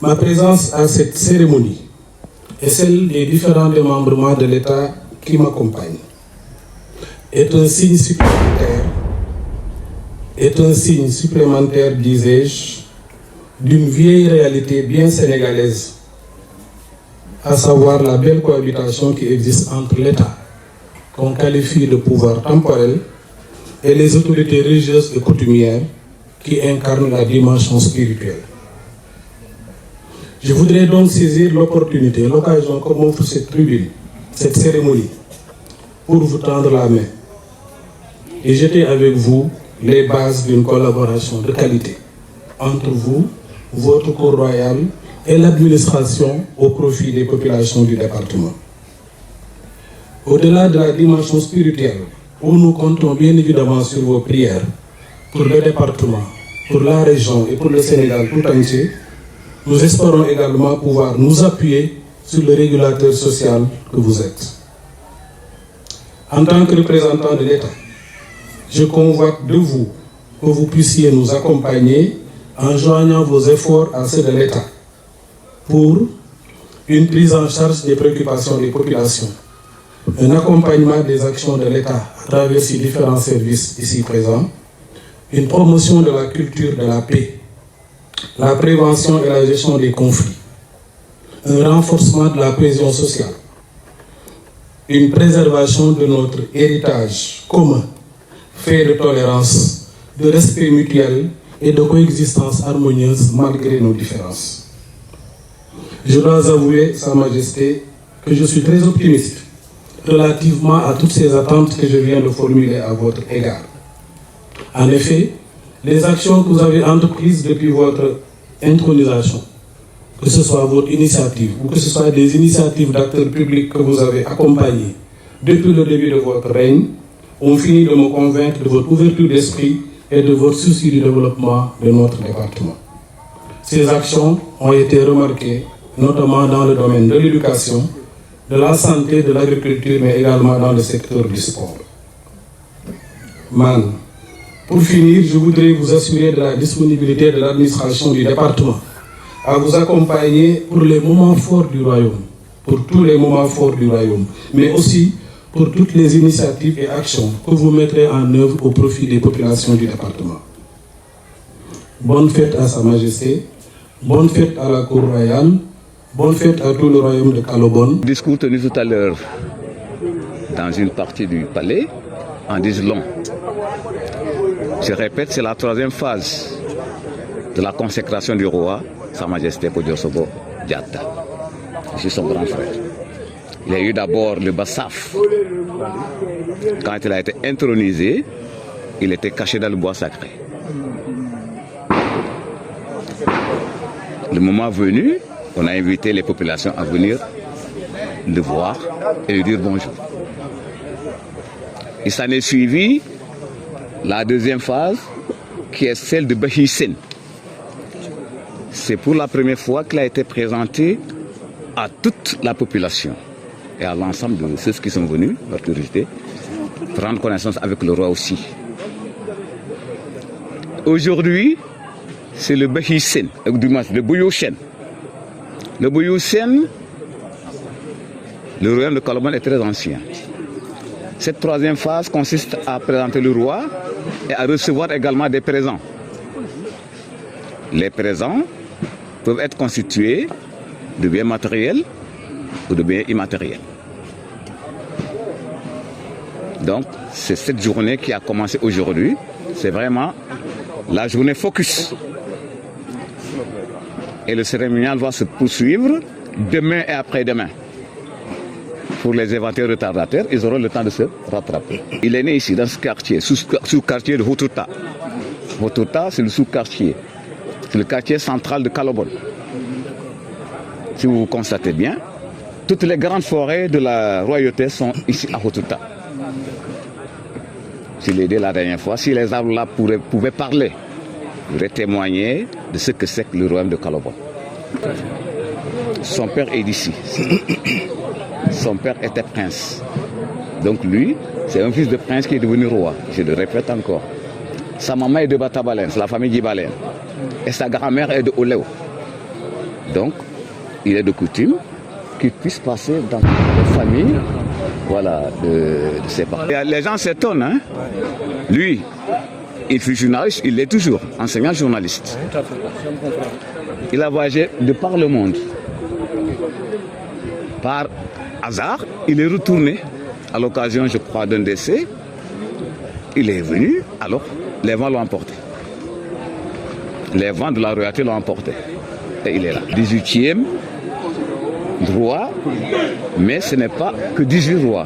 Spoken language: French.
Ma présence à cette cérémonie et celle des différents démembrements de l'État qui m'accompagnent est un signe supplémentaire, disais-je, d'une vieille réalité bien sénégalaise, à savoir la belle cohabitation qui existe entre l'État, qu'on qualifie de pouvoir temporel, et les autorités religieuses et coutumières qui incarnent la dimension spirituelle. Je voudrais donc saisir l'occasion que m'offre cette tribune, cette cérémonie, pour vous tendre la main et jeter avec vous les bases d'une collaboration de qualité entre vous, votre cour royale et l'administration au profit des populations du département. Au-delà de la dimension spirituelle, où nous comptons bien évidemment sur vos prières pour le département, pour la région et pour le Sénégal tout entier, nous espérons également pouvoir nous appuyer sur le régulateur social que vous êtes. En tant que représentant de l'État, je convoite de vous que vous puissiez nous accompagner en joignant vos efforts à ceux de l'État pour une prise en charge des préoccupations des populations, un accompagnement des actions de l'État à travers ses différents services ici présents, une promotion de la culture de la paix, la prévention et la gestion des conflits, un renforcement de la cohésion sociale, une préservation de notre héritage commun, fait de tolérance, de respect mutuel et de coexistence harmonieuse malgré nos différences. Je dois avouer, Sa Majesté, que je suis très optimiste relativement à toutes ces attentes que je viens de formuler à votre égard. En effet, les actions que vous avez entreprises depuis votre intronisation, que ce soit votre initiative ou que ce soit des initiatives d'acteurs publics que vous avez accompagnées depuis le début de votre règne, ont fini de me convaincre de votre ouverture d'esprit et de votre souci du développement de notre département. Ces actions ont été remarquées, notamment dans le domaine de l'éducation, de la santé, de l'agriculture, mais également dans le secteur du sport. Pour finir, je voudrais vous assurer de la disponibilité de l'administration du département à vous accompagner pour les moments forts du royaume, pour tous les moments forts du royaume, mais aussi pour toutes les initiatives et actions que vous mettrez en œuvre au profit des populations du département. Bonne fête à Sa Majesté, bonne fête à la cour royale, bonne fête à tout le royaume de Calobon. Le discours tenu tout à l'heure dans une partie du palais en disent long. Je répète, c'est la troisième phase de la consécration du roi, Sa Majesté Kodjosobo Diatta. Je suis son grand frère. Il y a eu d'abord le Bassaf. Quand il a été intronisé, il était caché dans le bois sacré. Le moment venu, on a invité les populations à venir le voir et lui dire bonjour. Il s'en est suivi la deuxième phase, qui est celle de Bahissen. C'est pour la première fois qu'il a été présenté à toute la population et à l'ensemble de ceux qui sont venus, leur curiosité, prendre connaissance avec le roi aussi. Aujourd'hui, c'est le Bahissen, le Bouyouchen. Le Bouyouchen, le royaume de Calobon est très ancien. Cette troisième phase consiste à présenter le roi et à recevoir également des présents. Les présents peuvent être constitués de biens matériels ou de biens immatériels. Donc, c'est cette journée qui a commencé aujourd'hui. C'est vraiment la journée focus. Et le cérémonial va se poursuivre demain et après-demain. Pour les éventuels retardataires, ils auront le temps de se rattraper. Il est né ici, dans ce quartier, sous-quartier de Hotouta. Hotouta, c'est le sous-quartier. C'est le quartier central de Calobon. Si vous constatez bien, toutes les grandes forêts de la royauté sont ici à Hotouta. Je l'ai dit la dernière fois, si les arbres là pouvaient parler, ils pourraient témoigner de ce que c'est que le royaume de Calobon. Son père est d'ici. Son père était prince. Donc lui, c'est un fils de prince qui est devenu roi. Je le répète encore. Sa maman est de Batabalen, c'est la famille Djibalen. Et sa grand-mère est de Oleo. Donc, il est de coutume qu'il puisse passer dans la famille, voilà, de ses parents. Les gens s'étonnent, hein. Lui, il fut journaliste, il l'est toujours, enseignant journaliste. Il a voyagé de par le monde. Par hasard, il est retourné à l'occasion, je crois, d'un décès. Il est venu, alors les vents l'ont emporté. Les vents de la royauté l'ont emporté. Et il est là. 18e roi, mais ce n'est pas que 18 rois.